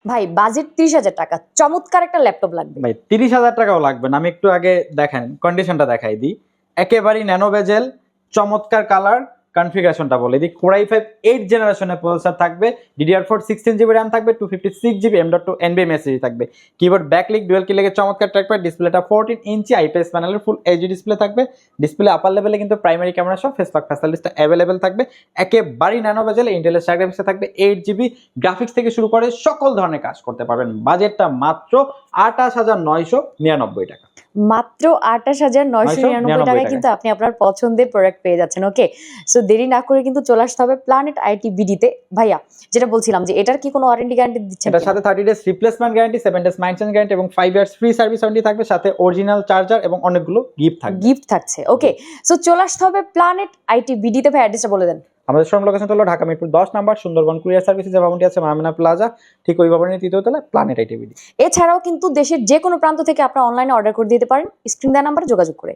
ভাই বাজেট 30,000 টাকা, চমৎকার একটা ল্যাপটপ লাগবে। ভাই 30,000 টাকাও লাগবে না, আমি একটু আগে দেখেন কন্ডিশনটা দেখাই দিই। একেবারেই ন্যানো বেজেল, চমৎকার কালার, কনফিগারেশনটা বলে দিই। Core i5 8th জেনারেশনের প্রসেসর থাকবে, DDR4 16GB RAM থাকবে, 256GB M.2 NVMe SSD থাকবে। কিবোর্ড ব্যাকলিক ডুয়াল কিলের চমৎকার ট্র্যাকপ্যাড, ডিসপ্লেটা 14 ইঞ্চি IPS প্যানেলের ফুল এইচডি ডিসপ্লে থাকবে। ডিসপ্লে আপার লেভেলে কিন্তু প্রাইমারি ক্যামেরা সহ ফেস লক ফ্যাসিলিটিসটা অ্যাভেলেবেল থাকবে। একেবারেই ন্যানো বেজেল, ইন্টেলের গ্রাফিক্সে থাকবে 8GB, গ্রাফিক্স থেকে শুরু করে সকল ধরনের কাজ করতে পারবেন। বাজেটটা মাত্র 28,999 টাকা। মাত্র 28,999 টাকায় কিন্তু আপনি আপনার পছন্দের প্রোডাক্ট পেয়ে যাচ্ছেন। ওকে, সো দেরি না করে কিন্তু চলে আসতে হবে প্ল্যানেট আইটি বিডিতে। ভাইয়া যেটা বলছিলাম যে এটার কি কোনো ওয়ারেন্টি গ্যারান্টি দিচ্ছেন? এটার সাথে 30 days replacement guarantee, 7 days maintenance guarantee এবং 5 ইয়ার্স ফ্রি সার্ভিস ওয়ারেন্টি থাকবে, সাথে অরিজিনাল চার্জার এবং অনেকগুলো গিফট থাকবে। গিফট থাকছে। ওকে, সো চলে আসতে হবে প্ল্যানেট আইটি বিডিতে। ভাই অ্যাড্রেসটা বলে দেন। আমাদের শোরুম লোকেশন হলো ঢাকা মিরপুর 10 নাম্বার, সুন্দরবন কুরিয়ার সার্ভিসে যে ভবনটি আছে মামিনা প্লাজা, ঠিক ওই ভবনের তৃতীয় তলায় প্ল্যানেট আইটি বিডি। এছাড়াও কিন্তু দেশের যে কোনো প্রান্ত থেকে আপনারা অনলাইনে অর্ডার করে দিতে পারেন স্ক্রিন দেওয়া নাম্বারে যোগাযোগ করে।